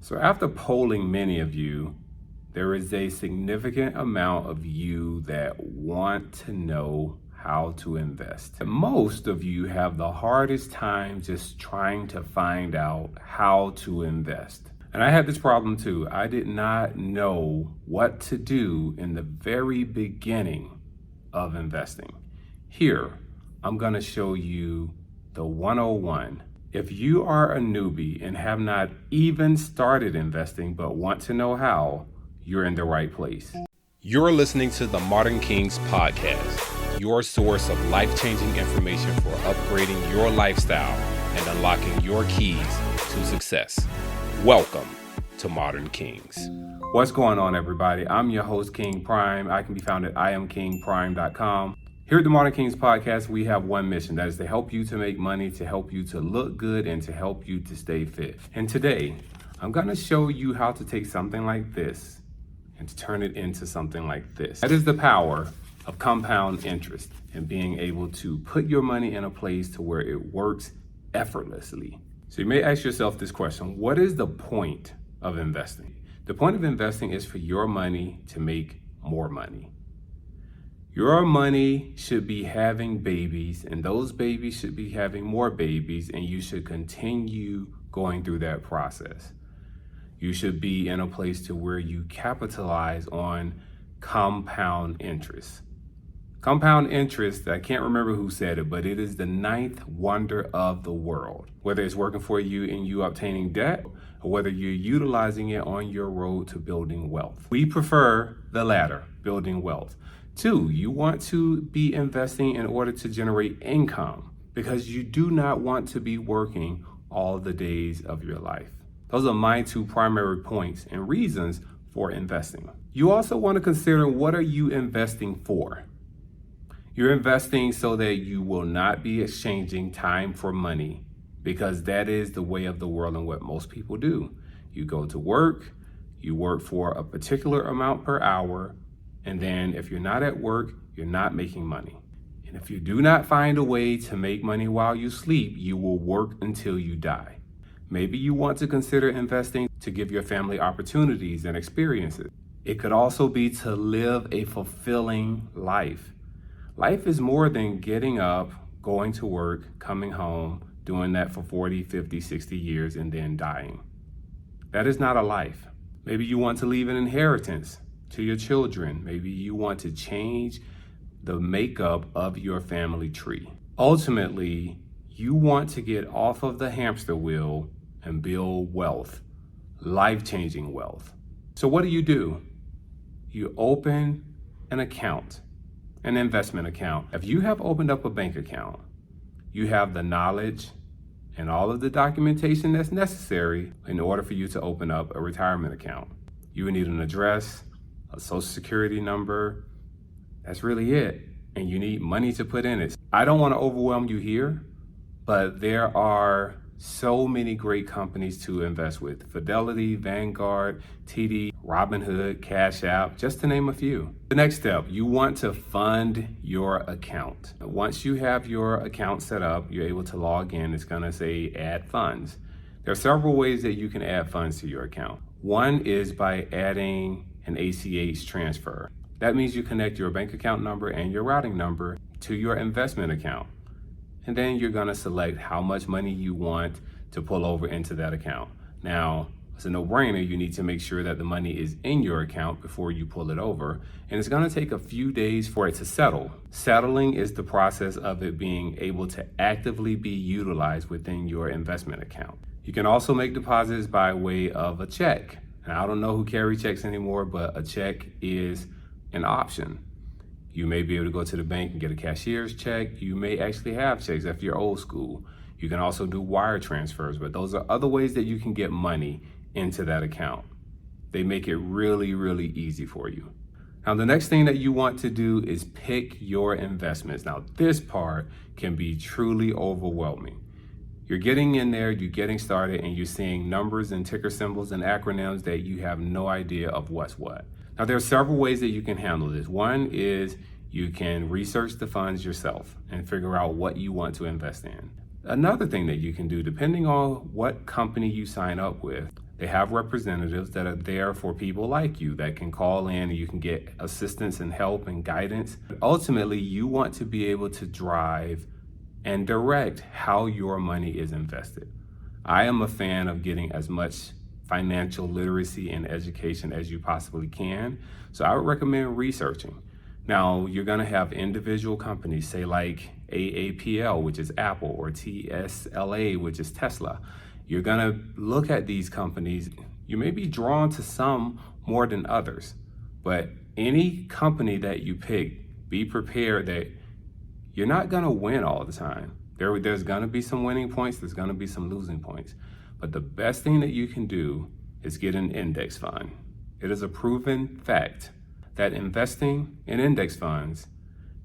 So after polling many of you, there is a significant amount of you that want to know how to invest. Most of you have the hardest time just trying to find out how to invest. And I had this problem too. I did not know what to do in the very beginning of investing. Here, I'm going to show you the 101. If you are a newbie and have not even started investing but want to know how, you're in the right place. You're listening to the Modern Kings podcast, your source of life-changing information for upgrading your lifestyle and unlocking your keys to success. Welcome to Modern Kings. What's going on, everybody? I'm your host, King Prime. I can be found at iamkingprime.com. Here at the Modern Kings podcast, we have one mission, that is to help you to make money, to help you to look good, and to help you to stay fit. And today, I'm going to show you how to take something like this and to turn it into something like this. That is the power of compound interest and being able to put your money in a place to where it works effortlessly. So you may ask yourself this question: what is the point of investing? The point of investing is for your money to make more money. Your money should be having babies, and those babies should be having more babies, and you should continue going through that process. You should be in a place to where you capitalize on compound interest. Compound interest, I can't remember who said it, but it is the ninth wonder of the world. Whether it's working for you and you obtaining debt, or whether you're utilizing it on your road to building wealth. We prefer the latter, building wealth. Two, you want to be investing in order to generate income because you do not want to be working all the days of your life. Those are my two primary points and reasons for investing. You also want to consider, what are you investing for? You're investing so that you will not be exchanging time for money, because that is the way of the world and what most people do. You go to work, you work for a particular amount per hour, and then if you're not at work, you're not making money. And if you do not find a way to make money while you sleep, you will work until you die. Maybe you want to consider investing to give your family opportunities and experiences. It could also be to live a fulfilling life. Life is more than getting up, going to work, coming home, doing that for 40, 50, 60 years, and then dying. That is not a life. Maybe you want to leave an inheritance to your children. Maybe you want to change the makeup of your family tree. Ultimately, you want to get off of the hamster wheel and build wealth, life-changing wealth. So what do? You open an account, an investment account. If you have opened up a bank account, you have the knowledge and all of the documentation that's necessary in order for you to open up a retirement account. You would need an address, a social security number. That's really it. And you need money to put in it. I don't want to overwhelm you here, but there are so many great companies to invest with: Fidelity, Vanguard, TD, Robinhood, Cash App, just to name a few. The next step, you want to fund your account. Once you have your account set up, you're able to log in. It's going to say add funds. There are several ways that you can add funds to your account. One is by adding an ACH transfer. That means you connect your bank account number and your routing number to your investment account. And then you're gonna select how much money you want to pull over into that account. Now, it's a no-brainer. You need to make sure that the money is in your account before you pull it over. And it's gonna take a few days for it to settle. Settling is the process of it being able to actively be utilized within your investment account. You can also make deposits by way of a check. Now, I don't know who carry checks anymore, but a check is an option. You may be able to go to the bank and get a cashier's check. You may actually have checks if you're old school. You can also do wire transfers, but those are other ways that you can get money into that account. They make it really, really easy for you. Now, the next thing that you want to do is pick your investments. Now, this part can be truly overwhelming. You're getting in there, you're getting started, and you're seeing numbers and ticker symbols and acronyms that you have no idea of what's what. Now, there are several ways that you can handle this. One is you can research the funds yourself and figure out what you want to invest in. Another thing that you can do, depending on what company you sign up with, They have representatives that are there for people like you that can call in and you can get assistance and help and guidance. But ultimately, you want to be able to drive and direct how your money is invested. I am a fan of getting as much financial literacy and education as you possibly can. So I would recommend researching. Now, you're going to have individual companies, say like AAPL, which is Apple, or TSLA, which is Tesla. You're going to look at these companies. You may be drawn to some more than others, but any company that you pick, be prepared that you're not going to win all the time. There's going to be some winning points. There's going to be some losing points. But the best thing that you can do is get an index fund. It is a proven fact that investing in index funds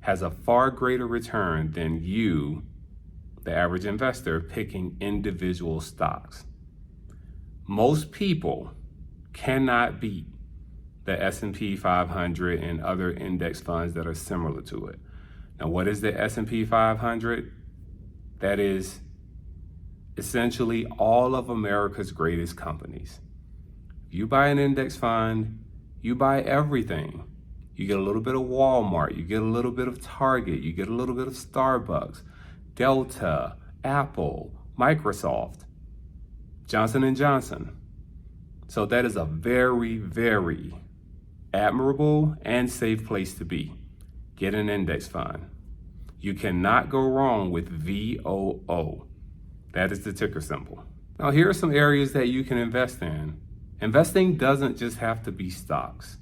has a far greater return than you, the average investor, picking individual stocks. Most people cannot beat the S&P 500 and other index funds that are similar to it. Now, what is the S&P 500? That is essentially all of America's greatest companies. If you buy an index fund, you buy everything. You get a little bit of Walmart, you get a little bit of Target, you get a little bit of Starbucks, Delta, Apple, Microsoft, Johnson & Johnson. So that is a very, very admirable and safe place to be. Get an index fund. You cannot go wrong with VOO. That is the ticker symbol. Now, here are some areas that you can invest in. Investing doesn't just have to be stocks.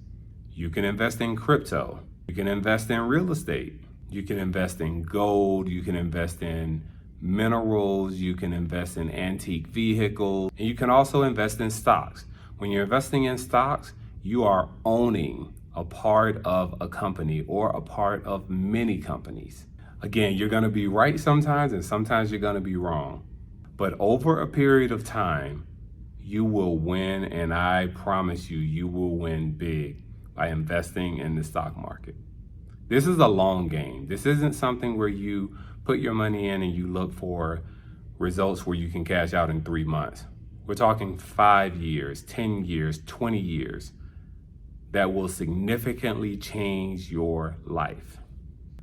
You can invest in crypto. You can invest in real estate. You can invest in gold. You can invest in minerals. You can invest in antique vehicles. And you can also invest in stocks. When you're investing in stocks, you are owning a part of a company or a part of many companies. Again, you're going to be right sometimes and sometimes you're going to be wrong. But over a period of time, you will win, and I promise you, you will win big by investing in the stock market. This is a long game. This isn't something where you put your money in and you look for results where you can cash out in 3 months. We're talking 5 years, 10 years, 20 years that will significantly change your life.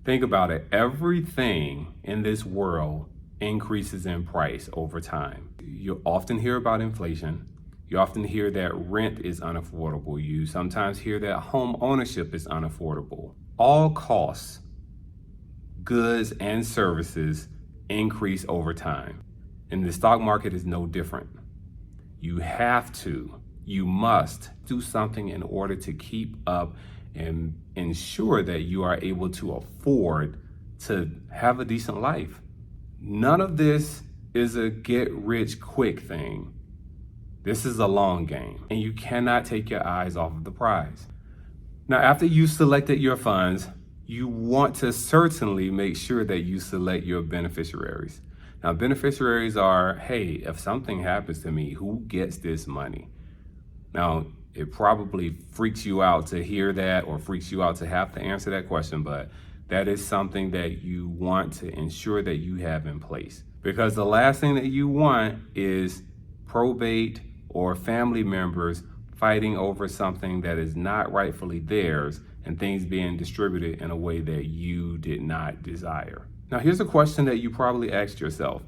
Think about it. Everything in this world increases in price over time. You often hear about inflation. You often hear that rent is unaffordable. You sometimes hear that home ownership is unaffordable. All costs, goods and services, increase over time. And the stock market is no different. You must do something in order to keep up and ensure that you are able to afford to have a decent life. None of this is a get rich quick thing. This is a long game, and you cannot take your eyes off of the prize. Now, after you selected your funds, you want to certainly make sure that you select your beneficiaries. Now, beneficiaries are, hey, if something happens to me, who gets this money? Now, it probably freaks you out to hear that or freaks you out to have to answer that question, but that is something that you want to ensure that you have in place. Because the last thing that you want is probate or family members fighting over something that is not rightfully theirs and things being distributed in a way that you did not desire. Now, here's a question that you probably asked yourself.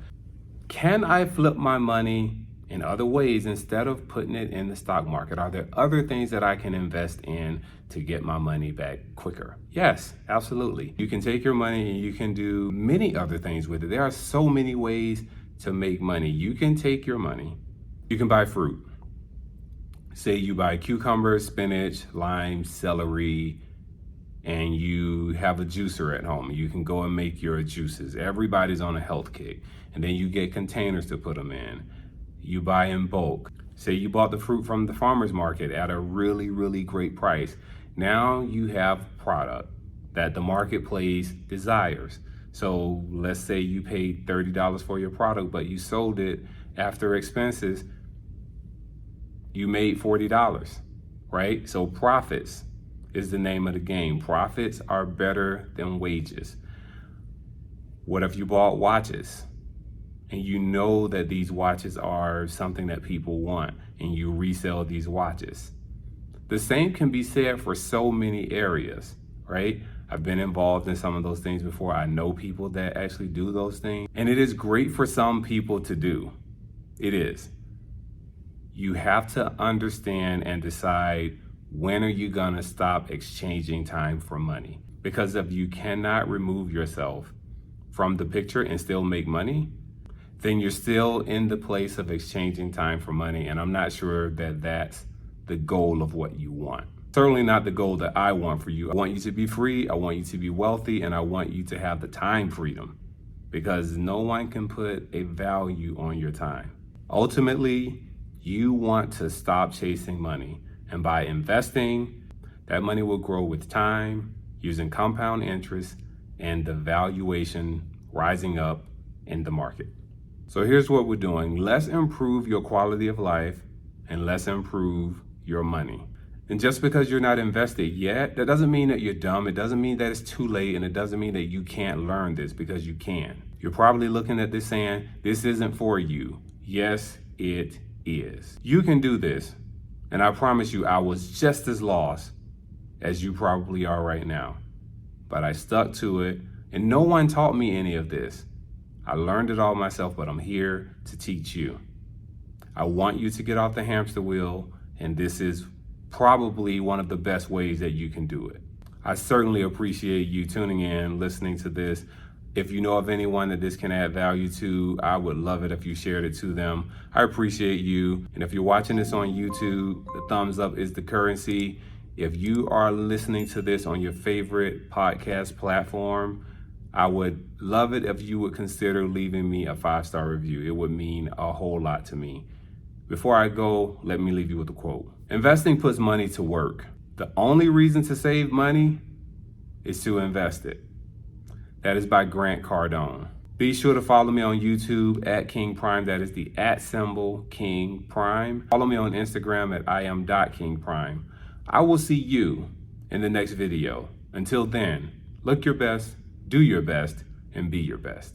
Can I flip my money in other ways instead of putting it in the stock market? Are there other things that I can invest in to get my money back quicker? Yes, absolutely. You can take your money and you can do many other things with it. There are so many ways to make money. You can take your money, you can buy fruit. Say you buy cucumbers, spinach, lime, celery, and you have a juicer at home. You can go and make your juices. Everybody's on a health kick. And then you get containers to put them in. You buy in bulk. Say you bought the fruit from the farmer's market at a really, really great price. Now you have product that the marketplace desires. So let's say you paid $30 for your product, but you sold it after expenses, you made $40, right? So profits is the name of the game. Profits are better than wages. What if you bought watches and you know that these watches are something that people want, and you resell these watches. The same can be said for so many areas, right? I've been involved in some of those things before. I know people that actually do those things, and it is great for some people to do. It is. You have to understand and decide, when are you gonna stop exchanging time for money? Because if you cannot remove yourself from the picture and still make money, then you're still in the place of exchanging time for money. And I'm not sure that that's the goal of what you want. Certainly not the goal that I want for you. I want you to be free, I want you to be wealthy, and I want you to have the time freedom, because no one can put a value on your time. Ultimately, you want to stop chasing money. And by investing, that money will grow with time, using compound interest and the valuation rising up in the market. So here's what we're doing. Let's improve your quality of life, and let's improve your money. And just because you're not invested yet, that doesn't mean that you're dumb. It doesn't mean that it's too late, and it doesn't mean that you can't learn this, because you can. You're probably looking at this saying, this isn't for you. Yes, it is. You can do this. And I promise you, I was just as lost as you probably are right now. But I stuck to it, and no one taught me any of this. I learned it all myself, but I'm here to teach you. I want you to get off the hamster wheel, and this is probably one of the best ways that you can do it. I certainly appreciate you tuning in, listening to this. If you know of anyone that this can add value to, I would love it if you shared it to them. I appreciate you. And if you're watching this on YouTube, the thumbs up is the currency. If you are listening to this on your favorite podcast platform, I would love it if you would consider leaving me a 5-star review. It would mean a whole lot to me. Before I go, let me leave you with a quote. Investing puts money to work. The only reason to save money is to invest it. That is by Grant Cardone. Be sure to follow me on YouTube at King Prime. That is the @ King Prime. Follow me on Instagram at IAM.KingPrime. I will see you in the next video. Until then, look your best, do your best, and be your best.